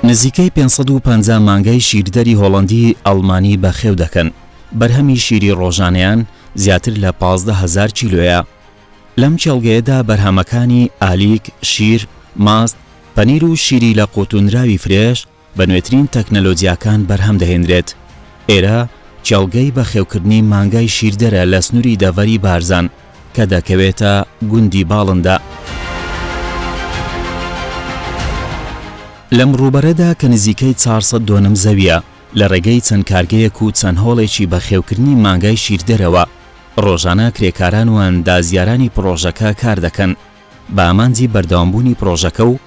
نزیکەی 550 مانگای شیردەری هۆڵەندی ئەڵمانی بەخێو دەکەن. بەرهەمی شیری ڕۆژانەیان زیاتر لە 15,000 کیلۆیە. لەم چێڵگەیەدا بەرهەمەکانی ئالیک، شیر، ماست، پەنیر و شیری لە قوتونراوی فرێش بە نوێترین تەکنەلۆجیاکان بەرهەم دەهێنرێت. ئێرە چێڵگەی بەخێوکردنی مانگای شیردەرە لە سنووری دەڤەری بارزان کە دەکەوێتە گوندی باڵندا. لەم ڕووبەرەدا کە نزیکەی 400 دۆنم زەویە لە ڕێگەی چەند کارگەیەک و چەند هۆڵێکی بەخێوکردنی مانگای شیردەرەوە ڕۆژانە کرێکاران و ئەندازیارانی پرۆژەکە کار دەکەن بە ئامانجی بەردەوامبوونی پرۆژەکە و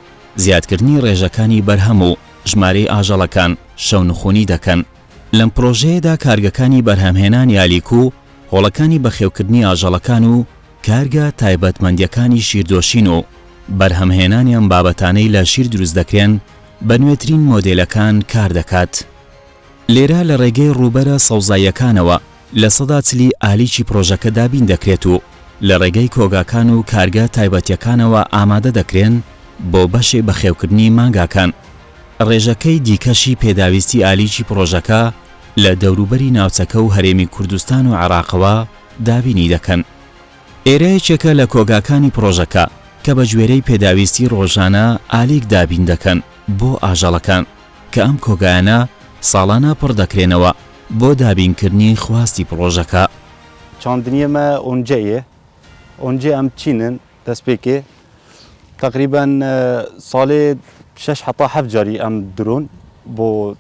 زیادکردنی ڕێژەکانی بەرهەم و ژمارەی ئاژەڵەکان شەونخوونی دەکەن. لەم پرۆژەیەدا کارگەکانی بەرهەمهێنانی ئالیک و هۆڵەکانی بەخێوکردنی ئاژەڵەکان و کارگە تایبەتمەندیەکانی شیردۆشین و بەرهەمهێنانیان بابەتانەی لە شیر دروست دەکرێن بە نوێترین مۆدێلەکان کار دەکات. لێرە لە ڕێگەی ڕووبەرە سەوزاییەکانەوە لە سەدا چلی ئالیکی پرۆژەکە دابین دەکرێت و لە ڕێگەی کۆگاکان و کارگە تایبەتیەکانەوە ئامادە دەکرێن بۆ بەشێ بەخێوکردنی مانگاکان. ڕێژەکەی دیکەشی پێداویستی ئالیکی پرۆژەکە لە دەوروبەری ناوچەکە و هەرێمی کوردستان و عێراقەوە دابینی دەکەن. ئێرەیەکێکە لە کۆگاکانی پرۆژەکە کە بە گوێرەی پێداویستی ڕۆژانە ئالیک دابین دەکەن بۆ ئاژەڵەکان کە ئەم کۆگایانە ساڵانە پڕ دەکرێنەوە بۆ دابینکردنی خواستی پرۆژەکە. چاندنیەمە ئۆنجەیە ئۆنجێ ئەم چینن دەستپێکێ تقریبان ساڵێ 6 حتا 7 جاری ئەم درۆن بۆ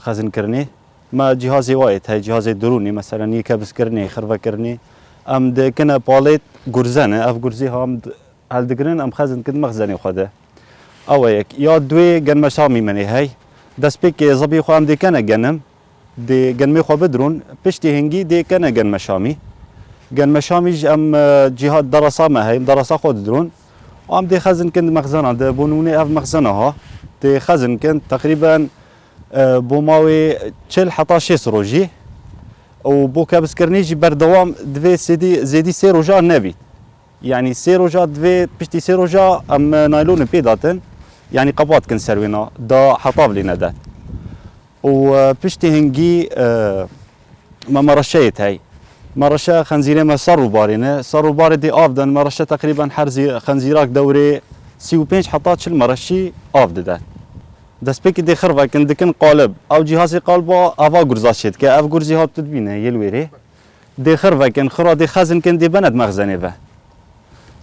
خەزنکردنی ما جیهازی وایەت هەیە جیهازی درونی مەسەلەن کەبزکردنی خڕڤەکردنی ئەم دەکەنە پاڵێت گورزەنە ئەف گورزی هەم هەڵدەگرن ئەم خەزنکرد مەخزەنی خۆدە ئەوە یەک یا دوێ گەنمەشامی منێ هەی دەستپێکێ زەبی خۆم دێکەنە گەنم دێ گەنمێ خۆ بدرون پشتی هەنگی دێکەنە گەنمەشامیش ئەم جیهات دەڕەسامە هەی دەڕەسا خۆ ددرون ئەم دێ خەزنکرد مەخزەنە دە بۆ نونێ ئەف مەخزەنەها دێ خەزنکرد تقریبان بۆ ماوەی 40 حتا 6 ڕۆژی و بۆ کەبزکردنیژی بەردەوام دوێ زێدی 3 ڕۆژە نەبیت یعنی 3 ڕۆژە دوێ پشتی 3 ڕۆژە ئەم نایلۆنە پێداتن یعنی قەباتکن سەروێنە دا حەتاب لێ نەدات و پشتی هەنگی مەمەڕەشەیەت هەی مەڕەشە خەنزیرێمە سەر ڕووبارێنە سەر ڕووبارێ دێ ئاف دەن مەڕەشە تقریبان هەر خەنزیراک دەورێ 35 حتا 40 مەڕەشی ئاف دەدات دەستپێکی دێ خڕڤەکن دکن قالب ئەو جیهازی قالبە ئاوا گورزاشێت کە ئەف گورزی هات ببینە یەلوێرێ دێ خڕڤەکن خڕا دێ خەزنکن دێ بەنەت مەخزەنێڤە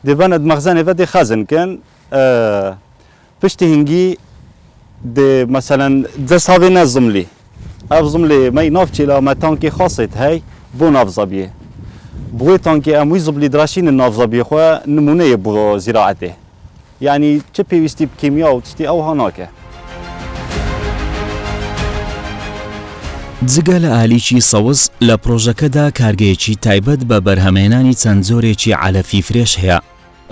دێ بەنەت مەخزەنێڤە دێ خەزنکن پشتی هەنگی دێ مەسەلەن دەست هاوێنە زملی ئەف زملێ مەی ناوچێلا مە تانکی خاصێت هەی بۆ ناوزەبیێ بۆی تانکی ئەمووی زبلی دراشینە ناوزەبیێ خۆ نمونەیە بۆ زیراعەتێ یعنی چه پێویستی کیمیا و تشتی ئەو هەناکە. جگە لە ئالیکی سەوز لە پرۆژەکەدا کارگەیەکی تایبەت بە بەرهەمهێنانی چەند زۆرێکی عەلەفی فرێش هەیە.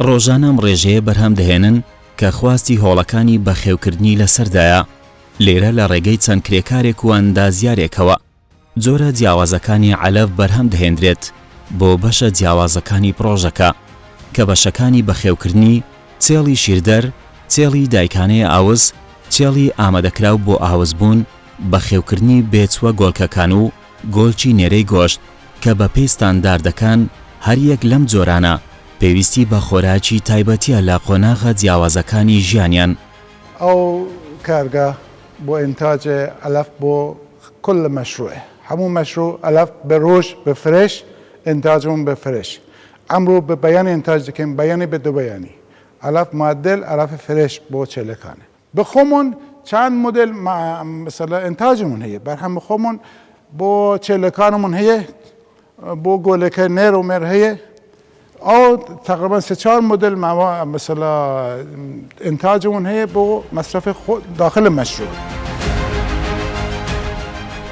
ڕۆژانەم ڕێژەیە بەرهەم دەهێنن کە خواستی هۆڵەکانی بەخێوکردنی لەسەردایە. لێرە لە ڕێگەی چەند کرێکارێک و ئەندازیارێکەوە جۆرە جیاوازەکانی عەلەف بەرهەم دەهێنرێت بۆ بەشە جیاوازەکانی پرۆژەکە کە بەشەکانی بەخێوکردنی چێڵی شیردەر، چێڵی دایکانەی ئاوز، چێڵی ئامادەکراو بۆ ئاوزبوون، بەخێوکردنی بێچوە گۆڵکەکان و گۆڵکی نێرەی گۆشت کە بە پێی ستانداردەکان هەر یەک لەم جۆرانە پێویستی بە خۆراکی تایبەتیە لە قۆناغە جیاوازەکانی ژیانیان. ئەو کارگە بۆ ئینتاج ئەلەف بۆ كل مشروع همو مشروع ألف بروج بفريش إنتاجهم بفريش عمرو ببيان إنتاج دكين بياني بدو بياني ألف معدل ألف فريش بو چلكانه بخومون چند مدل مثلا إنتاجمون هي برهم بخومون بو چلكانمون هي بو گولك نيرو مر هي أو تقريبا 3-4 مدل مثلا إنتاجمون هي بو مصرف داخل المشروع.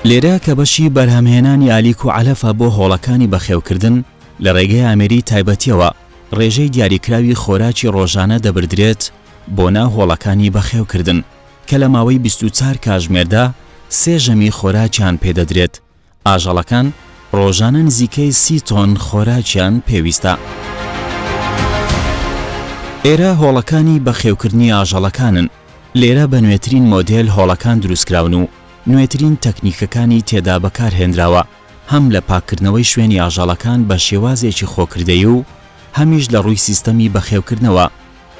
لێرە کە بەشی بەرهەمهێنانی ئالیک و عەلەفە بۆ هۆڵەکانی بەخێوکردن لە ڕێگەی ئامێری تایبەتیەوە ڕێژەی دیاریکراوی خۆراکی ڕۆژانە دەبردرێت بۆ ناو هۆڵەکانی بەخێوکردن کە لە ماوەی 24 کاتژمێردا 3 ژەمی خۆراکیان پێدەدرێت. ئاژەڵەکان ڕۆژانە نزیکەی 30 تۆن خۆراکیان پێویستە. ئێرە هۆڵەکانی بەخێوکردنی ئاژەڵەکانن لێرە بە نوێترین مۆدێل هۆڵەکان دروستکراون و نوێترین تەکنیکەکانی تێدا بەکارهێنراوە هەم لە پاکردنەوەی شوێنی ئاژەڵەکان بە شێوازێکی خۆکردەیی و هەمیش لە ڕووی سیستەمی بەخێوکردنەوە.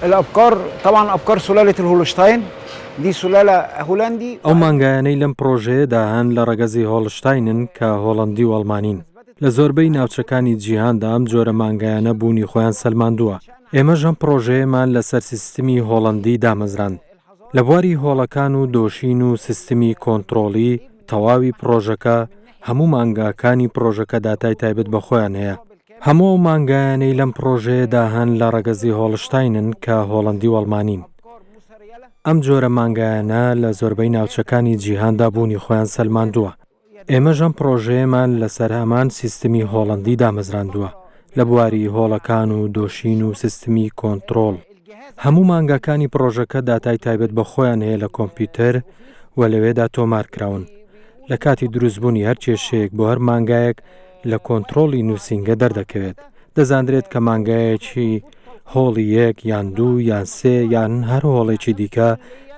الأبقار طبعا أبقار سلالة الهولشتاين دي سلالة هولندي ئەو مانگایانەی لەم پرۆژەیەدا هەن لە ڕەگەزی هۆڵشتاینن کە هۆڵندی و ئەڵمانین. لە زۆربەی ناوچەکانی جیهاندا ئەم جۆرە مانگایانە بوونی خۆیان سەلماندووە. ئێمەش ئەم پرۆژەیەمان لەسەر سیستمی هۆڵندی دامەزراند. لە بواری هۆڵەکان و دۆشین و سیستمی کۆنتڕۆڵی تەواوی پرۆژەکە هەموو مانگاکانی پرۆژەکە داتای تایبەت بە خۆیان هەیە. هەموو مانگایانەی لەم پرۆژەیەدا هەن لە ڕەگەزی هۆڵشتاینن کە هۆڵندی و ئەڵمانین. ئەم جۆرە مانگایانە لە زۆربەی ناوچەکانی جیهاندا بوونی خۆیان سەلماندووە. ئێمەش ئەم پرۆژەیەمان لەسەر هەمان سیستمی هۆڵندی دامەزراندووە لە بواری هۆڵەکان و دۆشین و سیستمی کۆنتڕۆڵ. هەموو مانگاکانی پرۆژەکە داتای تایبەت بە خۆیان هەیە لە کۆمپیوتەر و لەوێدا تۆمار کراون. لە کاتی دروستبوونی هەر کێشەیەک بۆ هەر مانگایەک لە کۆنتڕۆڵی نووسینگە دەردەکەوێت. دەزانرێت کە مانگایەکی هۆڵی یەک یان دوو یان سێ یان هەر هۆڵێکی دیکە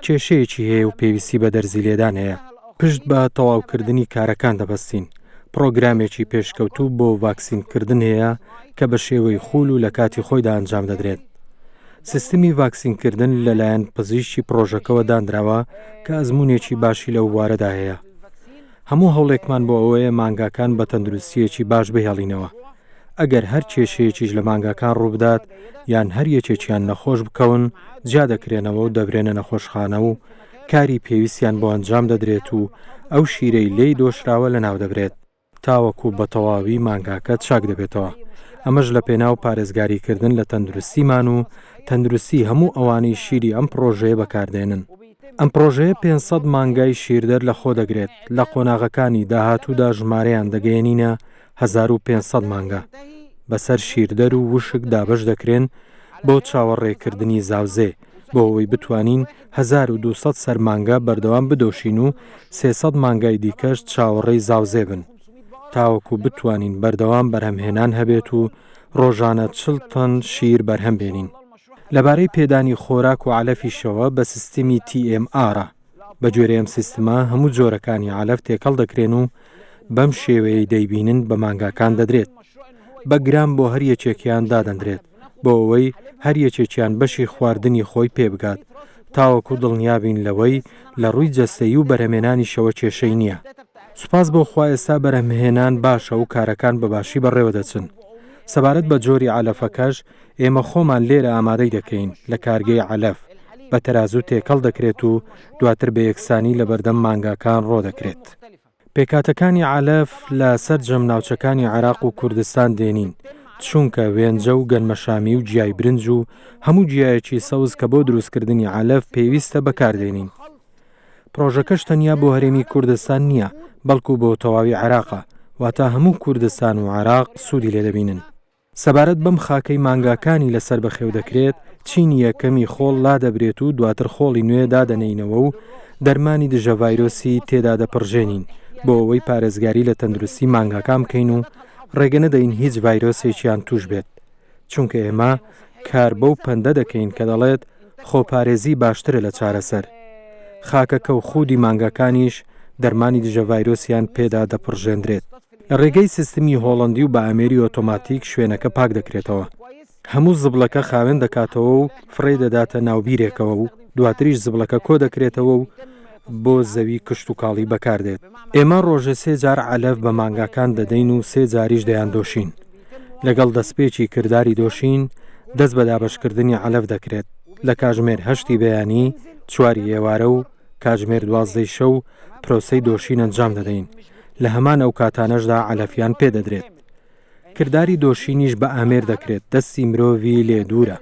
کێشەیەکی هەیە و پێویستی بە دەرزی لێدان هەیە. پشت بە تەواوکردنی کارەکان دەبەستین. پرۆگرامێکی پێشکەوتوو بۆ ڤاکسینکردن هەیە کە بە شێوەی خوول و لە کاتی خۆیدا ئەنجام دەدرێت. سیستمی ڤاکسینکردن لەلایەن پزیشکی پرۆژەکەەوە دانراوە کە ئەزمونێکی باشی لەو وارەدا هەیە. هەموو هەوڵێکمان بۆ ئەوەیە مانگاکان بە تەندروستیەکی باش بهێڵینەوە. ئەگەر هەر کێشەیەکیش لە مانگاکان ڕووبدات یان هەر یەکێکیان نەخۆش بکەون جا دەکرێنەوە و دەبرێنە نەخۆشخانە و کاری پێویستیان بۆ ئەنجام دەدرێت و ئەو شیرەی لێی دۆشراوە لە ناو دەبرێت تاوەکو بە تەواوی مانگاکە چاک دەبێتەوە. ئەمەش لە پێناو پارێزگاریکردن لە تەندروستیمان و تەندروستی هەموو ئەوانەی شیری ئەم پرۆژەیە بەکاردێنن. ئەم پرۆژەیە 500 مانگای شیردەر لە خۆ دەگرێت. لە قۆناغەکانی داهاتوودا ژمارەیان دەگەیەنینە 1500 مانگا. بەسەر شیردەر و وشک دابش دەکرێن بۆ چاوەڕێکردنی زاوزێ بۆ ئەوەی بتوانین 1200 سەرمانگا بەردەوام بدۆشین و 300 مانگای دیکەش چاوەڕێی زاوزێ بن تاوەکو بتوانین بەردەوام بەرهەمهێنان هەبێت و ڕۆژانە 40 تن شیر بەرهەم بێنین. لەبارەی پێدانی خۆراک و علەفیشەوە بە سیستمی TMR بە گوێرە ئەم سیستما هەموو جۆرەکانی علەف تێکەڵ دەکرێن و بەم شێوەیە دەیبینن بە مانگاکان دەدرێت. بە گرام بۆ هەر یەکێکیان دادەندرێت بۆ ئەوەی هەر یەکێکیان بەشی خواردنی خۆی پێ بگات تاوەکو دڵنیابین لەوەی لە ڕووی جەستەیی و بەرهەمێنانی شەوە کێشەی نییە. سوپاس بۆ خوا ئێستا بەرهەمهێنان باشە و کارەکان بەباشی بەڕێوە دەچن. سەبارەت بە جۆری علەفەکەش ئێمە خۆمان لێرە ئامادەی دەکەین لە کارگەی علەف بە تەرازوو تێکەڵ دەکرێت و دواتر بە یەکسانی لە بەردەم مانگاکان ڕۆ دەکرێت. پێکاتەکانی علەف لە سەرجەم ناوچەکانی عێراق و کوردستان دێنین چونکە وێنجە و گەنمەشامی و جیای برنج و هەموو جیایەکی سەوز کە بۆ دروستکردنی علەف پێویستە بەکاردێنین. پرۆژەکەش تەنیا بۆ هەرێمی کوردستان نییە بەڵکو بۆ تەواوی عێراقە واتە هەموو کوردستان و عێراق سوودی لێ دەبینن. سەبارەت بەم خاکەی مانگاکانی لەسەر بەخێو دەکرێت چینی یەکەمی خۆڵ لا دەبرێت و دواتر خۆڵی نوێ دادەنینەوە و دەرمانی دژە ڤایرۆسی تێدا دەپڕژێنین بۆ ئەوەی پارێزگاری لە تەندروستی مانگاکان بکەین و ڕێگە نەدەین هیچ ڤایرۆسێکیان توش بێت چونکە ئێمە کار بەو پەندە دەکەین کە دەڵێت خۆپارێزی باشترە لە چارەسەر. خاکەکە و خودی مانگاکانیش دەرمانی دژە ڤایرۆسیان پێدا دەپڕژێندرێت. لە ڕێگەی سیستمی هۆڵندی و بە ئامێری ئۆتۆماتیک شوێنەکە پاک دەکرێتەوە. هەموو زبلەکە خاوێن دەکاتەوە و فڕێ دەداتە ناوبیرێکەوە و دواتریش زبلەکە کۆ دەکرێتەوە و بۆ زەوی کشت و کاڵی بەکاردێت. ئێمە ڕۆژە 3 جار علەف بە مانگاکان دەدەین و 3 جاریش دەیان دۆشین. لەگەڵ دەستپێکی کردداری دۆشین دەست بە دابشکردنی علەف دەکرێت. لە کاژمێر 8 بەیانی 4 ئێوارە و کاژمێر 12 شەو پرۆسەی دۆشین ئەنجام دەدەین. لە هەمان ئەو کاتانەشدا علەفیان پێدەدرێت. کردداری دۆشینیش بە ئامێر دەکرێت دەستی مرۆڤی لێ دوورە.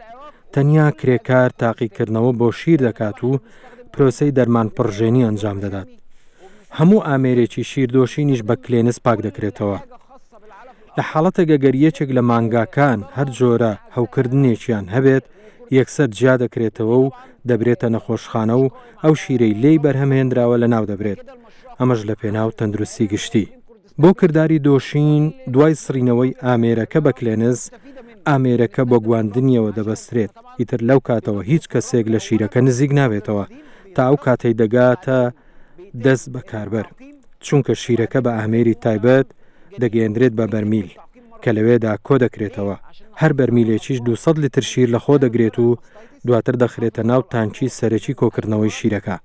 تەنیا کرێکار تاقیکردنەوە بۆ شیر دەکات و پرۆسەی دەرمان پڕژێنی ئەنجام دەدات. هەموو ئامێرێکی شیردۆشینیش بە کلێنس پاک دەکرێتەوە. لە حاڵەتە گەگەریەکێک لە مانگاکان هەر جۆرە هەوکردنێکیان هەبێت یەکسەر جیا دەکرێتەوە و دەبرێتە نەخۆشخانە و ئەو شیرەی لێی بەرهەمهێنراوە لە ناو دەبرێت. ئەمەش لە پێناو تەندروستی گشتی. بۆ کردداری دۆشین دوای سڕینەوەی ئامێرەکە بە کلێنس ئامێرەکە بۆ گواندنیەوە دەبەسترێت. ئیتر لەو کاتەوە هیچ کەسێک لە شیرەکە نزیک نابێتەوە تا ئەو کاتەی دەگاتە دەست بە کاربەر چونکە شیرەکە بە ئامێری تایبەت دەگەێنرێت بە بەرمیل کە لەوێدا کۆ دەکرێتەوە هەر بەرمیلێکیش 200 لیتر شیر لە خۆ دەگرێت و دواتر دەخرێتە ناو تانکی سەرەکی کۆکردنەوەی شیرەکە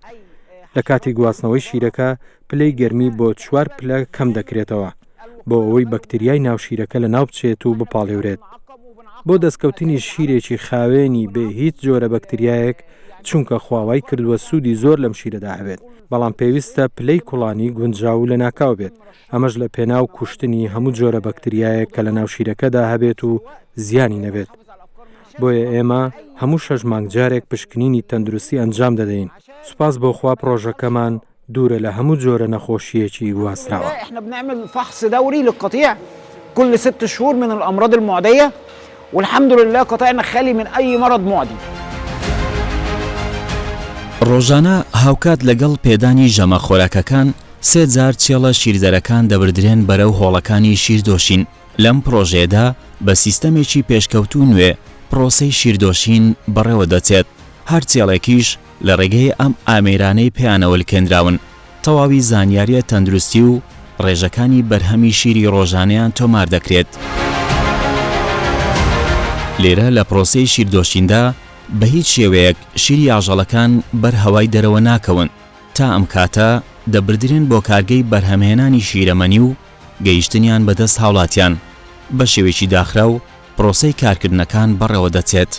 لە کاتی گواستنەوەی شیرەکە پلەی گەرمی بۆ 4 پلە کەم دەکرێتەوە بۆ ئەوەی بەکتریای ناو شیرەکە لە ناو بچێت و بپاڵێورێت بۆ دەستکەوتنی شیرێکی خاوێنی بێ هیچ جۆرە بەکتریایەک چونکە خواوای کردووە سوودی زۆر لەم شیرەدا هەبێت بەڵام پێویستە پلەی کوڵانی گونجاو لە ناکاو بێت ئەمەش لە پێناو کوشتنی هەموو جۆرە بەکتریایەک کە لە ناو شیرەکەدا هەبێت و زیانی نەبێت بۆیە ئێمە هەموو 6 مانگ جارێک پشکنینی تەندروستی ئەنجام دەدەین سوپاس بۆ خوا پرۆژەکەمان دوورە لە هەموو جۆرە نەخۆشیەکی گواستراوە. احنا بنعمل فحص دوري للقطيع كل 6 شهور من الامراض المعديه والحمد لله قطيعنا خالي من اي مرض معدي. ڕۆژانە هاوکات لەگەڵ پێدانی ژەمە خۆراکەکان 3 جار چێڵە شیردەرەکان دەبردرێن بەرەو هۆڵەکانی شیردۆشین لەم پرۆژێدا بە سیستەمێکی پێشکەوتو نوێ پرۆسەی شیردۆشین بەڕێوە دەچێت هەر چێڵێکیش لە ڕێگەی ئەم ئامێرانەی پێیانەوە کێنراون تەواوی زانیاریە تەندروستی و ڕێژەکانی بەرهەمی شیری ڕۆژانەیان تۆمار دەکرێت. لێرە لە پرۆسەی شیردۆشیندا بە هیچ شێوەیەک شیری ئاژەڵەکان بەرهەوای دەرەوە ناکەون تا ئەم کاتە دەبردرێن بۆ کارگەی بەرهەمهێنانی شیرەمەنی و گەیشتنیان بەدەست هاوڵاتیان بە شێوێکی داخرا و پرۆسەی کارکردنەکان بەڕێوە دەچێت.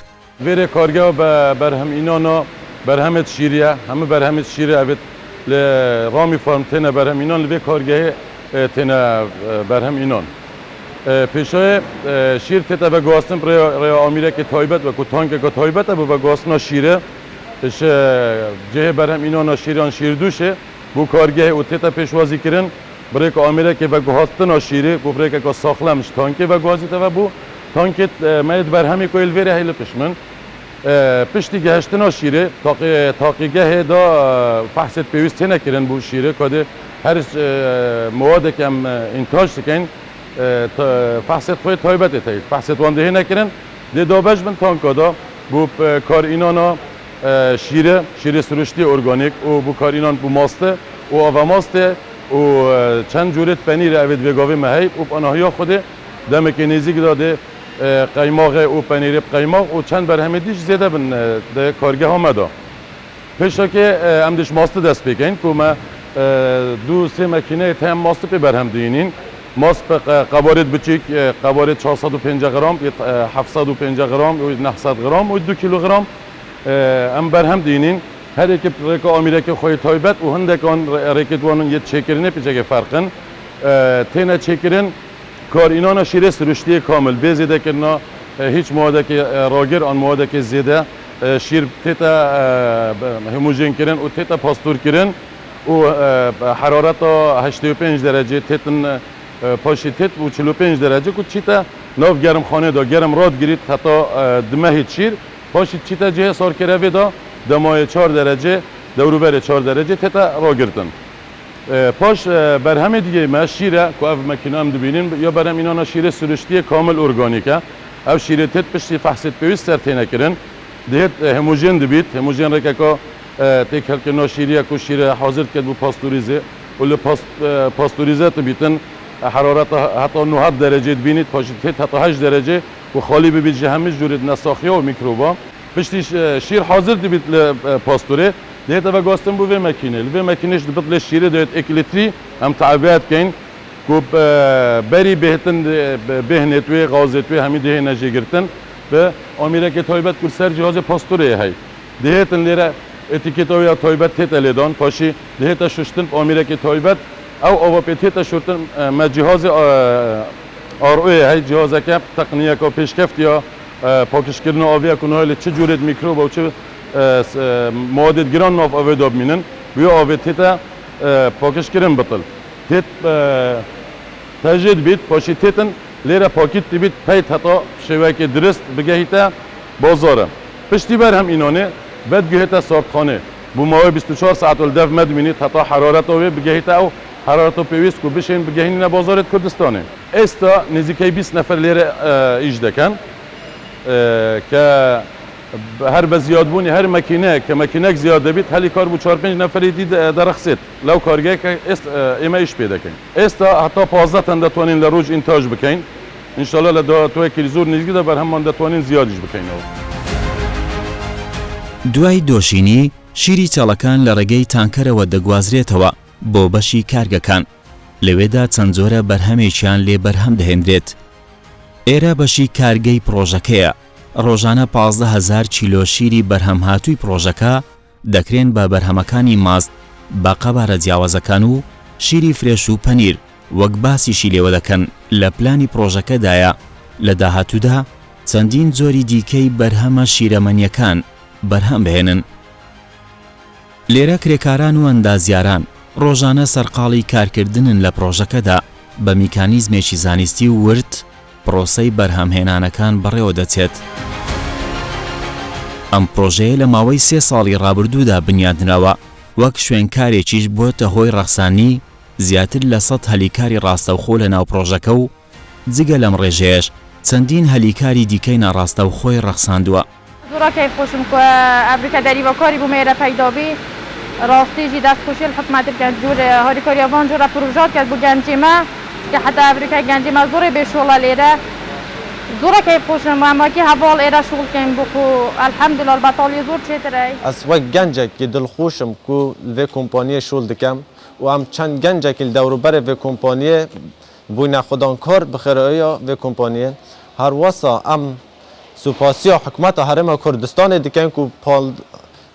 وێرە کارگە بە بەرهەمئینانە بەرهەمت شیریە هەموو بەرهەمت شیرە ئەبێت لە ڕامی فارم تێنە بەرهەمئینان لەوێ کارگەهێ تێنە بەرهەمئینان. پێشەوە شیر تێتە بە گواستن ڕێوە ئامێرێکی تایبەت وەکو تانکێکە تایبەتە بۆ بە گواستنە شیرە جێهێ بەرهەمئینانە شیران شیردوشێ بۆ کارگەهێ و تێتە پێشوازیکردن برێکە ئامێرێکی بە گواستنە شیرێ بۆ برێکێکە ساخلەمش تانکێ بە گوازیتەوە بوو تانکێت مەیت بەرهەمی کۆیل وێرە هەی لە پشمن پشتی گەهشتنە شیرێ تاقیگەهێدا فەحسێت پێویست تێنەکردن بۆ شیرە کادێ هەر موادێک ئەم ئینتاژ دەکەین فحصت خۆی تایبەتێت هەیە فحصت وان دەهێ نەکردن دێ دابەش بن تانکادا بۆ کارئینانە شیرە سروشتی ئۆرگانیک و بۆ کارئینان بۆ ماستە و ئاوا ماستێ و چەند جورێت پەنیرە ئەوێت وێگاوی مەهەی و ئەناهیا خودێ دەمێکی نێزیک دادێ قەیماغێ و پەنیرێ قەیماغ و چەند بەرهەمێ دیش زێدە بن کارگە هەمەدا پێشەکە ئەم دیش ماستە دەست پێکەین کو مە 2-3 مەکینەیە هەم ماستە پێ بەرهەم دێنین ماست قوارض بچیک قوارض 450 گرم 750 گرم و 900 گرم و 2 کیلوگرم ام برهم دینین هر یک ریک آمیرک خوی تایبت و هندک آن ریکت وانن یه چکرینه پیچه فرقن تینه چکرین کار اینان شیره سرشتی کامل بیزیده کردن هیچ مواد که راگر آن مواد که زیده شیر تیتا هموژن کردن و تیتا پاستور کردن و حرارت 85 درجه تیتن پاشی تیت و 45 درجه کو چیتا ناف گرم خانه دا گرم راد گیرید حتی دمه شیر پاشی چیتا جه سار کرده دا دمای 4 درجه دوروبر 4 درجه تیتا را گرتن پاش بر همه دیگه ما شیره که اف مکینه هم دبینین یا برام اینا شیره سرشتی کامل ارگانیکه او شیره تیت پشتی فحصت پیوست سر تینه کرن دهت هموژن دبید هموژن رکه که تکل که ناشیریه که شیره حاضر کرد بو پاستوریزه ولی پاستوریزه تبیتن حرارت حتی 9 درجه بینید پاشید تیت حتی 8 درجه و خالی ببید جه همه جورید نساخیه و میکروبا پشتی شیر حاضر دبید پاستوره دهت و گاستن بو به مکینه به مکینش دبت ل شیره دهت 1 لیتری هم تعبیت کن کوب بری بهتن بهنتوی غازتوی همین ده نجی گرتن و آمیره که تایبت کل سر جهاز پاستوره هی دهتن لیره اتیکتوی تایبت تیت لیدان پاشی دهت ششتن آمیره که تایبت او آواپیتیت شورتن ما جهاز آروی هی جهازه که تقنیه که پیشکفت یا پاکش کردن آبی کنه هلی چه جورید میکروب و چه مواد گران ناف آوی داب مینن بیا آوی تیتا پاکش کردن بطل تیت تجدید بید پاشی تیتن لیره پاکیت بید پیت حتی شوی که درست بگهیتا بازاره پشتی بر هم اینانه بد گهیتا سابخانه بو ماوی 24 ساعت الدف مد مینید حتی حرارت آوی بگهیتا او حرارت پیوست کو بشین بگهینی بازار کردستانه استا نزدیکی 20 نفر لیره ایجاد کن که هر بزیاد بونی هر مکینه که مکینه زیاد بید هلی کار بو 4-5 نفری دید درخصت لو کارگه که است ایما ایش پیدا کن است حتی 15 تن دتوانین لروج انتاج بکن ان شاء الله لدو تو کلی زور نزگی ده بر هم دتوانین زیادش بکن دوای دۆشینی شیری چاڵەکان لە ڕێگەی تانکەرەوە دەگوازرێتەوە بۆ بەشی کارگەکان لەوێدا چەند جۆرە بەرهەمێکیان لێ بەرهەم دەهێنرێت ئێرە بەشی کارگەی پرۆژەکەیە ڕۆژانە 15,000 کیلۆ شیری بەرهەم هاتووی پرۆژەکە دەکرێن بە بەرهەمەکانی ماست بە قەبارە جیاوازەکان و شیری فرێش و پەنیر وەک باسیشی لێوە دەکەن لە پلانی پرۆژەکەدایە لە داهاتوودا چەندین جۆری دیکەی بەرهەمە شیرەمەنیەکان بەرهەم بهێنن لێرە کرێکاران و ئەندازیاران ڕۆژانە سەرقاڵی کارکردنن لە پرۆژەکەدا بە میکانیزمێکی زانستی و ورد پرۆسەی بەرهەمهێنانەکان بەڕێوە دەچێت ئەم پرۆژەیە لە ماوەی 3 ساڵی ڕابردوودا بنیادنراوە وەک شوێنکارێکیش بۆتە هۆی ڕەخسانی زیاتر لە 100 هەلیکاری ڕاستەوخۆ لە ناو پرۆژەکە و جگە لەم ڕێژەیەش چەندین هەلیکاری دیکەی ناڕاستەوخۆی ڕەخساندووە زورا كيف خوشم كو أبريكا داري وكاري بميرا پیدا بي راستي جي دست خوشي الحكومة كان جور هاري كاريا وان جورا بروجات كان بو جنجيما كي حتى أبريكا جنجيما زوري بشغل ليرا زورا كيف خوشم اما كي هبال ايرا شغل كان بوكو الحمد لله البطالي زور چتري از وقت گنجك كي دل خوشم كو في كومبانيه شغل دكم و ام چند گنجك الدور بر في كومبانيه بونا خدان کار بخيريا في كومبانيه هر واسا ام سپاسیا حکومت هرم کردستان دیکن که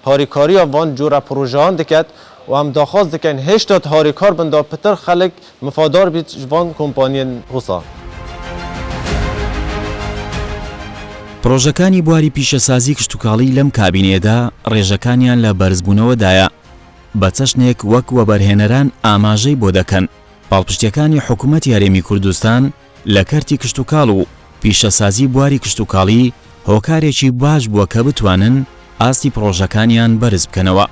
هاریکاری وان جورا پروژهان دکت و هم داخواست دکن هشتاد هاریکار بنده پتر خلق مفادار بیت وان کمپانین حسا پرۆژەکانی بواری پیشەسازی کشتتوکاڵی لەم کابینێدا ڕێژەکانیان لە بەرزبوونەوەدایە بە چەشنێک وەک وەبەرهێنەران ئاماژەی بۆ دەکەن پاڵپشتیەکانی حکوومەتی هەرێمی کوردستان لە کەرتی کشتتوکاڵ و پیشەسازی بواری کشتتوکاڵی هۆکارێکی باش بووە کە بتوانن ئاستی پرۆژەکانیان بەرز بکەنەوە.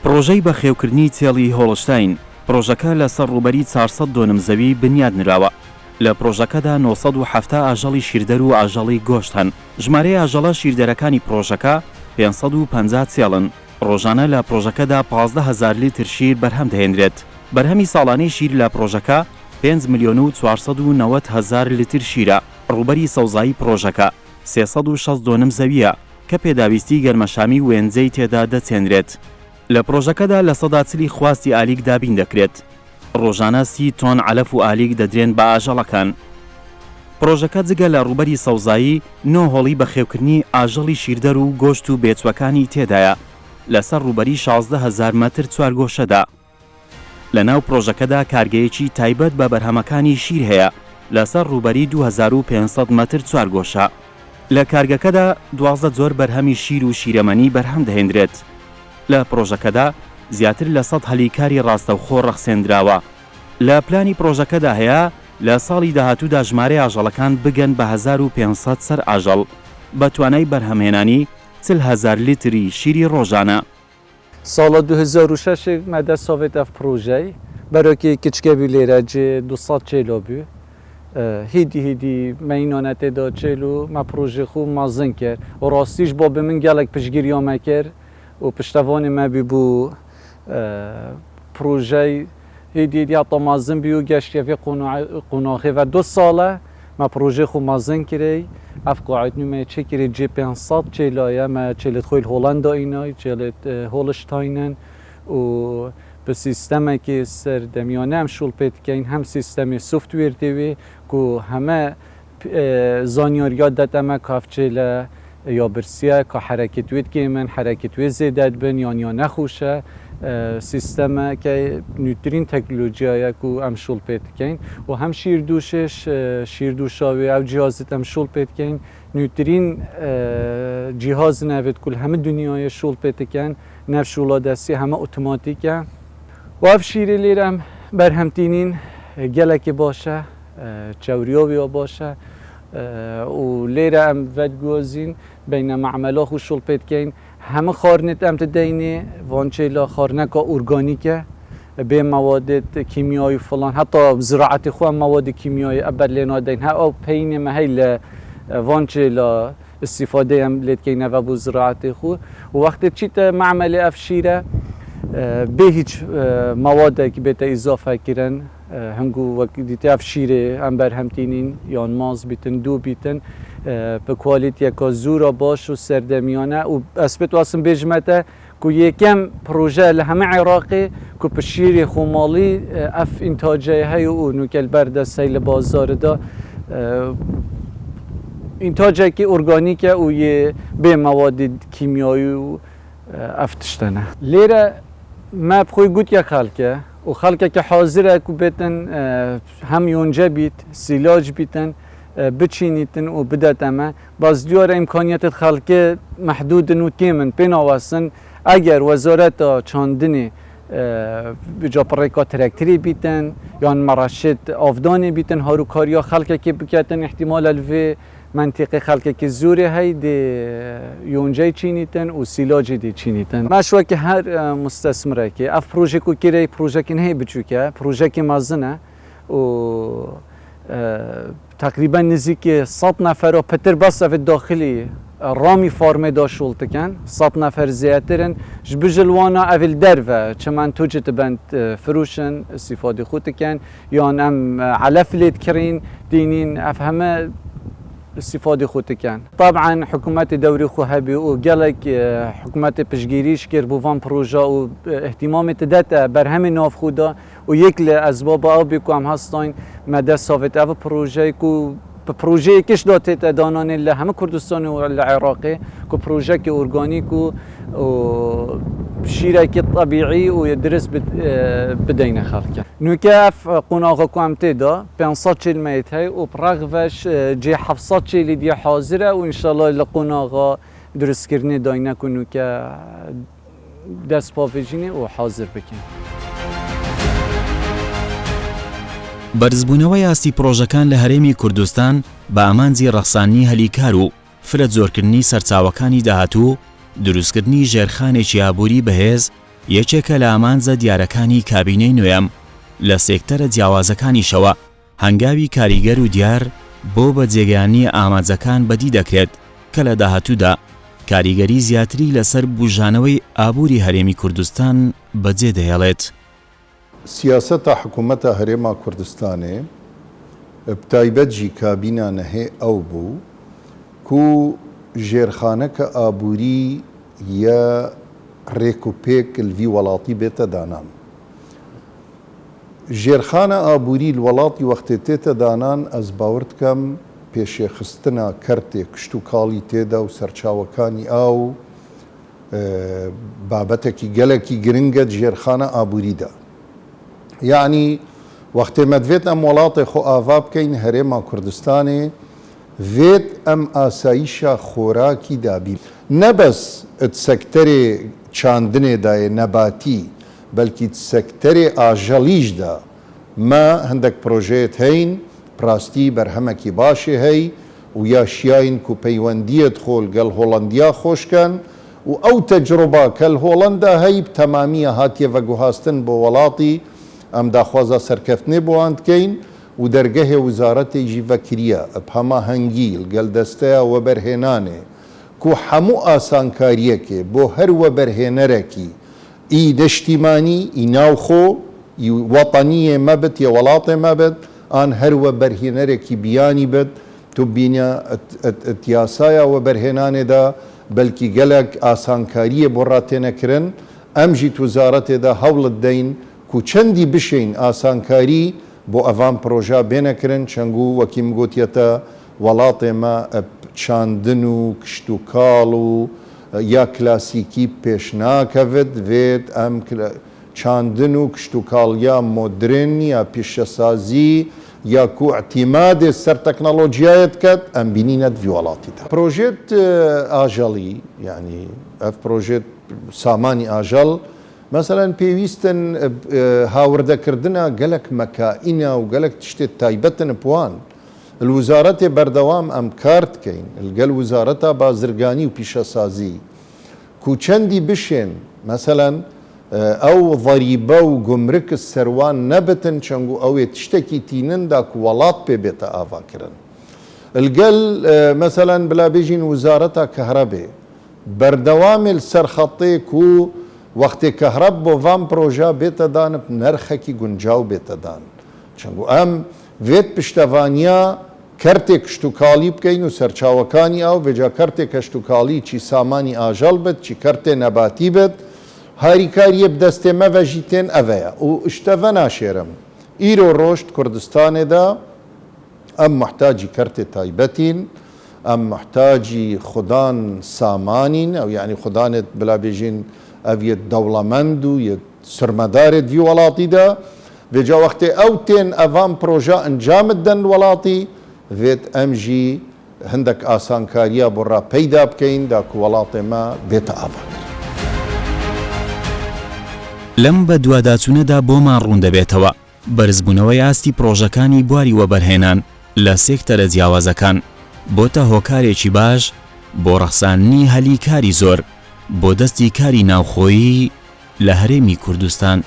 پرۆژەی بەخێوکردنی تێڵی هۆڵشتاین پرۆژەکە لەسەر ڕوبەری 400 دۆنم زەوی بنیادنراوە. لە پرۆژەکەدا 970 ئاژەڵی شیردەر و ئاژەڵی گۆشت هەن. ژمارەی ئاژەڵە شیردەرەکانی پرۆژەکە 550 چێڵن. ڕۆژانە لە پرۆژەکەدا 15,000 لیتر شیر بەرهەم دەهێنرێت. بەرهەمی ساڵانەی شیر لە پرۆژەکە 5,490,000 لیتر شیرە. ڕوبەری سەوزایی پرۆژەکە 360 دۆنم زەویە کە پێداویستی گەرمەشامی وێنجەی تێدا دەچێنرێت. لە پرۆژەکەدا لە سەداچلی خواستی ئالیک دابین دەکرێت. ڕۆژانە 30 تۆن عەلەف و ئالیک دەدرێن بە ئاژەڵەکان. پرۆژەکە جگە لە ڕوبەری سەوزایی 9 هۆڵی بەخێوکردنی ئاژەڵی شیردەر و گۆشت و بێچوەکانی تێدایە لەسەر ڕوبەری 16,000 مەتر چوارگۆشەدا. لە ناو پرۆژەکەدا کارگەیەکی تایبەت بە بەرهەمەکانی شیر هەیە لەسەر ڕوبەری 2500 مەتر چوارگۆشە. لە کارگەکەدا 12 جۆر بەرهەمی شیر و شیرەمەنی بەرهەم دەهێنرێت. لە پرۆژەکەدا زیاتر لە 100 هەلیکاری ڕاستەوخۆ ڕەخسێنراوە. لە پلانی پرۆژەکەدا هەیە لە ساڵی داهاتوودا ژمارەی ئاژەڵەکان بگەن بە 1500 سەر ئاژەڵ بە توانای بەرهەمهێنانی 40,000 لیتری شیری ڕۆژانە. ساڵە 2006 me dest sovet ev projeyê berekê kiçikevî lêre cê 200 çêlo bû. Hîdî me înane têda çêlo me projê xwe mazin kir. û rastî ji bo bi min gelek piştgiriya me kir û piştevanê me bî bû projeyê hîdî heta mazin bî û geştiye vê qonaxê ve 2 sale me projê xwe mazin kirê. Ev qaîdnû me çêkirê cê 500 çêlaye me çêlê xwe li Hollanda înay çêlê Holsteinen û bi sîstemekê ser demyane em şûl pê dikeyn hem sîstemê software tê wê ku heme zanyariya det em ev çêle ya birsiye ka herekêt wê dikê min herekêt wê zêde dibin yan ya nexweşe سیستمکە نوترین تکنولوژیایە کو ئەم شوڵ پێ دکەین و هەم شیردوشش شیردوشاوی ئەو جیهازت ئەم شوڵ پێ دکەین نوترین جیهاز نەوێت کول هەمە دنیاە شوڵ پێ دکەن نەف شوڵە دەستی هەمە ئۆتۆماتیکە و ئەف شیری لێرەم بەرهەمتینین gelekî baş e çewriyavîya baş e û lêre em vedgozîn beyne me'mela xwe şûl pê dikeyn hemî xwarinê em dideynê van çêla xwarineka organîk e bê mewadê kîmyayî filan heta ziraetê xwe em mewadê kîmyayî eber lê nadeyn he ew peynê me hey li وانچه لا استفاده هم لید که نو بو زراعت خو و وقتی چیت معمل افشیره به هیچ مواد که بهت اضافه کردن هنگو وقتی افشیره هم بر همتینین یا ماز بیتن دو بیتن به کوالیتی که زورا باش و سردمیانه و اثبت واسم بجمته که یکم پروژه لهم عراقی که پشیری خمالی اف انتاجه های او نکل برده سیل بازار دا انتاجه که ارگانیکه و یه به مواد کیمیایی و افتشتنه لیره ما بخوی گوت یا خلقه و خلقه که حاضره که بیتن هم یونجه بیت سیلاج بیتن بچینیتن و بدات اما باز دیار امکانیت خلقه محدود و کمن بیناوستن اگر وزارت چاندنی بجا پریکا ترکتری بیتن یا مراشد آفدانی بیتن هاروکاریا خلقه که بکتن احتمال الوی منطقه خلقه که زوری های دی یونجه چینیتن و سیلاج دی چینیتن مشروع که هر مستثمره که اف پروژه کو کره پروژه که نه بچوکه پروژه که مازنه و تقریبا نزدیک 100 نفر و پتر بس في داخلی رامی فارم داشولت کن 100 نفر زیاترن جبجلوانا اول درو چمان توجت بند فروشن استفاده خود کن یا ام علف لید کرین دینین افهمه استفاده خود کن طبعا حکومت دوری خوهبی و گلک حکومت پشگیریش کر بوان پروژه و اهتمام تدت بر همین ناف خودا و یک لاسباب آبی که هم هستین مدى صافت او پروژه که پروژه کش داته دانان له همه کردستان و العراقی که پروژه که ارگانیک و شیرک طبیعی و درس بدین خلق نوکاف قناغ کومته دا 540 متر و برغوش جی 740 دی حاضره و ان شاء الله لقناغ درس کردن داینه کنو که دست پاویجینه و حاضر بکن بەرزبوونەوەی ئاستی پرۆژەکان لە هەرێمی کوردستان بە ئامانجی ڕەخسانی هەلیکار و فرە زۆرکردنی سەرچاوەکانی داهاتوو دروستکردنی ژێرخانێکی ئابووری بەهێز یەکێکە لە ئامانجە دیارەکانی کابینەی نوێم لە سێکتەرە جیاوازەکانیشەوە هەنگاوی کاریگەر و دیار بۆ بە جێگەیانی ئامانجەکان بەدی دەکرێت کە لە داهاتوودا کاریگەری زیاتری لەسەر بوژانەوەی ئابووری هەرێمی کوردستان بەجێ دەهێڵێت. سیاسەتە حکوومەتە هەرێما کوردستانێ بتایبەت جی کابینە نەهێ ئەو بوو کو ژێرخانەکە ئابووری یە ڕێکوپێک لڤی وڵاتی بێتە دانان ژێرخانە ئابووری وڵاتی وەختێ تێتە دانان ئەس باور دکەم پێشێخستنە کەرتێک کشت و کاڵی تێدا و سەرچاوەکانی ئاو بابەتێکی گەلێکی گرنگە ژێرخانە ئابووریدا يعني وقت ما دفيت ام ولاطي خو آفاب كين هريما كردستاني فيت ام آسايشا خوراكي دابي نبس تسكتري چاندني داي نباتي بلكي تسكتري آجاليش دا ما هندك بروجيت هين براستي برهمكي باشي هي ويا شياين كو بيواندية دخول قال هولنديا خوش كان و او تجربة كالهولندا هي بتمامية هاتيه وقوهاستن بو ولاطي ام داخوازا سرکفتنی بوند کین و درگه وزارت جیوکریه بهما هنگیل گل دسته و برهنانه کو همو آسانکاریه که بو هر و برهنره کی ای دشتیمانی ای ناوخو ای وطنیه مبت یا ولات مبت آن هر و برهنره کی بیانی بد تو بینیا اتیاسایا و برهنانه دا بلکی گلک آسانکاریه براتنه کرن ام جیت وزارت دا حول الدین کو چندی بشین آسانکاری بو اوان پروژه بینکرن چنگو وکیم گوتیتا ولات ما چاندن و کشتوکال و یا کلاسیکی پیش ناکوید وید ام چاندن و کشتوکال یا مدرن یا پیشسازی یا کو اعتماد سر تکنولوژیایت کد ام بینیند وی ولاتی دا پروژه آجالی یعنی اف پروژه سامانی آجال مثلا پێویستن هاوردەکردنە گەلک مەکائینە و گەلک تشتێت تایبەتن بوان الوزارەتێ بەردەوام ئەم کار دکەین لەگەڵ وزارەتە بازرگانی و پیشەسازی کو چەندی بشێن مثلا ئەو ضەریبە و گومرک سەروان نەبتن چەنگ و ئەوێ تشتێکی تینندا کو وڵات پێ بێتە ئاواکردن القل مثلا بلا بيجين وزارتها كهرباء بردوام السرخطيك و وقت كهرب بو فان بروجا بيتدان بنرخكي جنجاو بيتدان چنگو ام ويت بشتوانيا کرتێک شتوکاڵی بکەین و سەرچاوەکانی ئەو بێجا کەرتێکە شتوکاڵی چی سامانی ئاژەڵ بێت چی کەرتێ نەباتی بێت هاریکاریە بدەستێ مەڤەژی تێن ئەڤەیە و شتەڤە ناشێرم ئیرۆ ڕۆشت کوردستانێدا ئەم محتاجی کەرتێ تایبەتین ئەم محتاجی خودان سامانین ئەو یعنی خودانێت بلا بێژین ئەڤێت دەوڵەمەند و یەک سرمەدارێت وی وڵاتیدا بێجا وەختێ ئەو تێن ئەڤان پرۆژە ئەنجامت دەن وڵاتی وێت ئەمژی هەندێک ئاسانکاریە بۆ ڕاپەیدا بکەین داکو وڵاتێمە بێتە ئاوا لەم بە دوواداچوونەدا بۆمان ڕوون دەبێتەوە بەرزبوونەوەی ئاستی پرۆژەکانی بواری وەبەرهێنان لە سێکتەرە جیاوازەکان بۆتە هۆکارێکی باش بۆ ڕەخساندنی هەلی کاری زۆر بۆ دەستی کاری ناوخۆیی لە هەرێمی کوردستان